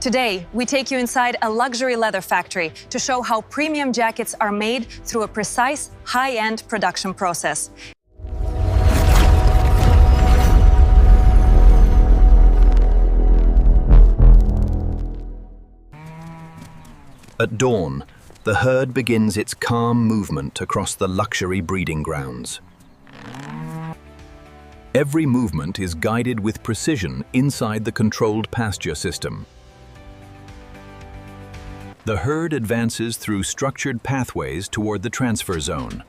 Today, we take you inside a luxury leather factory to show how premium jackets are made through a precise, high-end production process. At dawn, the herd begins its calm movement across the luxury breeding grounds. Every movement is guided with precision inside the controlled pasture system. The herd advances through structured pathways toward the transfer zone.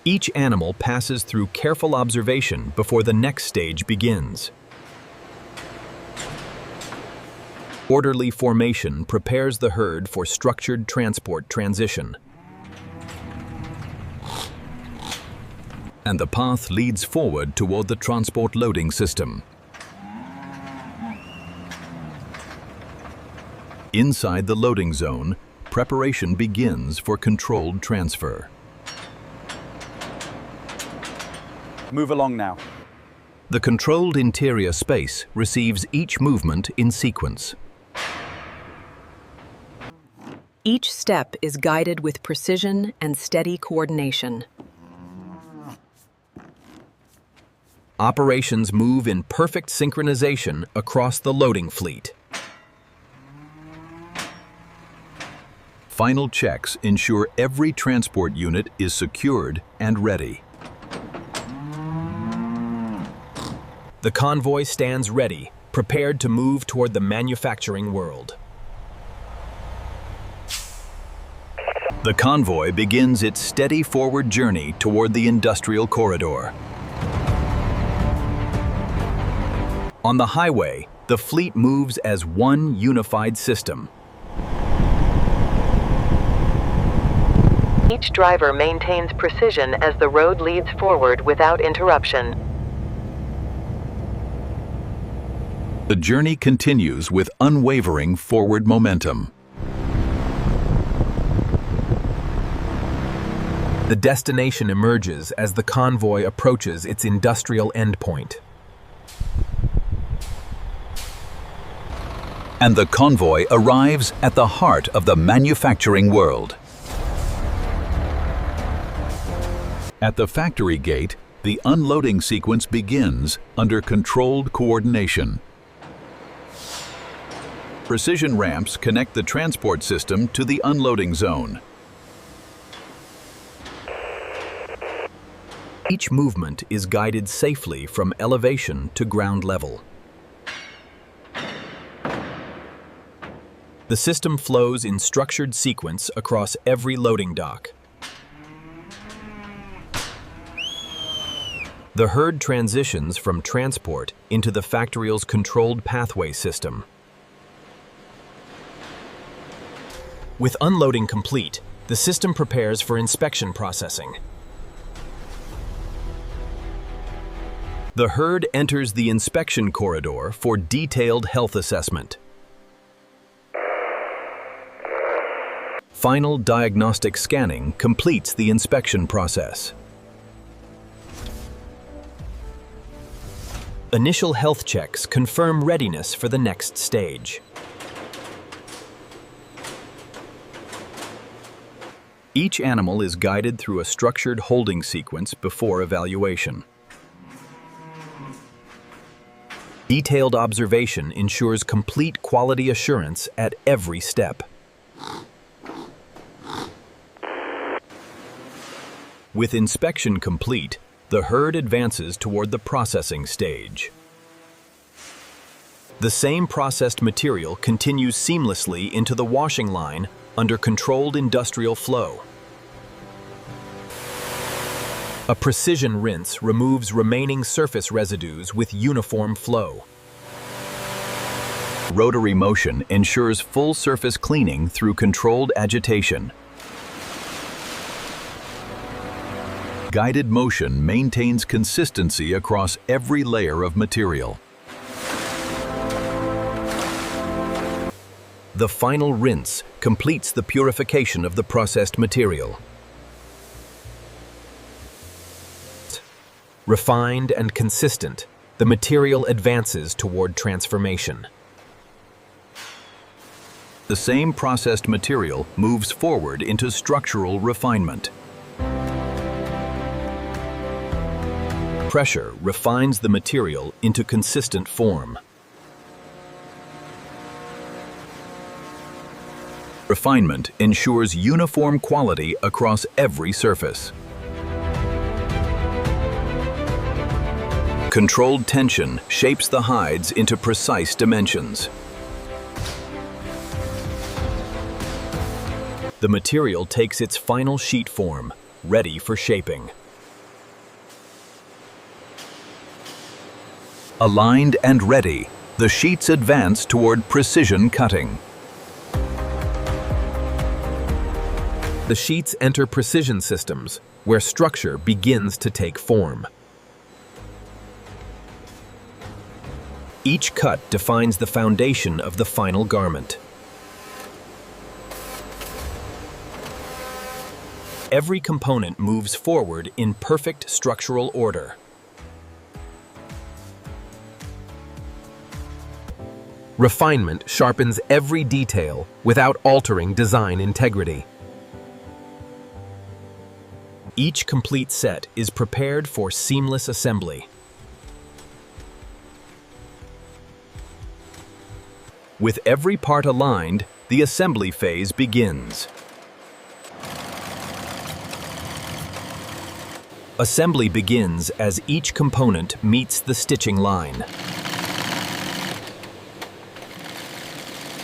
Each animal passes through careful observation before the next stage begins. Orderly formation prepares the herd for structured transport transition. And the path leads forward toward the transport loading system. Inside the loading zone, preparation begins for controlled transfer. Move along now. The controlled interior space receives each movement in sequence. Each step is guided with precision and steady coordination. Operations move in perfect synchronization across the loading fleet. Final checks ensure every transport unit is secured and ready. The convoy stands ready, prepared to move toward the manufacturing world. The convoy begins its steady forward journey toward the industrial corridor. On the highway, the fleet moves as one unified system. Each driver maintains precision as the road leads forward without interruption. The journey continues with unwavering forward momentum. The destination emerges as the convoy approaches its industrial endpoint. And the convoy arrives at the heart of the manufacturing world. At the factory gate, the unloading sequence begins under controlled coordination. Precision ramps connect the transport system to the unloading zone. Each movement is guided safely from elevation to ground level. The system flows in structured sequence across every loading dock. The herd transitions from transport into the factory's controlled pathway system. With unloading complete, the system prepares for inspection processing. The herd enters the inspection corridor for detailed health assessment. Final diagnostic scanning completes the inspection process. Initial health checks confirm readiness for the next stage. Each animal is guided through a structured holding sequence before evaluation. Detailed observation ensures complete quality assurance at every step. With inspection complete, the herd advances toward the processing stage. The same processed material continues seamlessly into the washing line under controlled industrial flow. A precision rinse removes remaining surface residues with uniform flow. Rotary motion ensures full surface cleaning through controlled agitation. Guided motion maintains consistency across every layer of material. The final rinse completes the purification of the processed material. Refined and consistent, the material advances toward transformation. The same processed material moves forward into structural refinement. Pressure refines the material into consistent form. Refinement ensures uniform quality across every surface. Controlled tension shapes the hides into precise dimensions. The material takes its final sheet form, ready for shaping. Aligned and ready, the sheets advance toward precision cutting. The sheets enter precision systems, where structure begins to take form. Each cut defines the foundation of the final garment. Every component moves forward in perfect structural order. Refinement sharpens every detail without altering design integrity. Each complete set is prepared for seamless assembly. With every part aligned, the assembly phase begins. Assembly begins as each component meets the stitching line.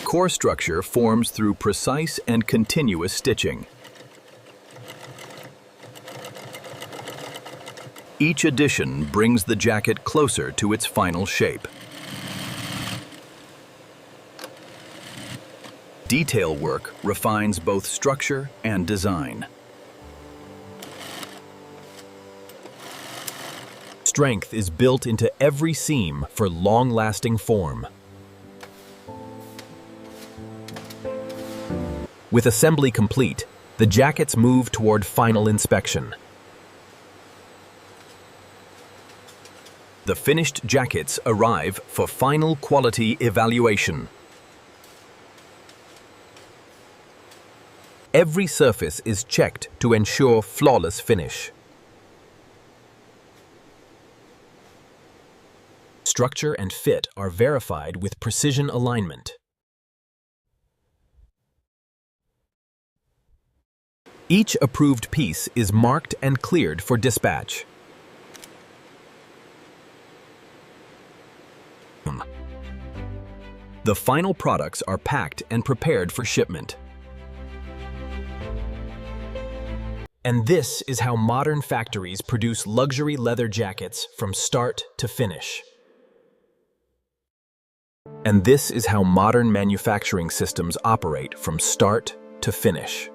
Core structure forms through precise and continuous stitching. Each addition brings the jacket closer to its final shape. Detail work refines both structure and design. Strength is built into every seam for long-lasting form. With assembly complete, the jackets move toward final inspection. The finished jackets arrive for final quality evaluation. Every surface is checked to ensure flawless finish. Structure and fit are verified with precision alignment. Each approved piece is marked and cleared for dispatch. The final products are packed and prepared for shipment. And this is how modern factories produce luxury leather jackets from start to finish. And this is how modern manufacturing systems operate from start to finish.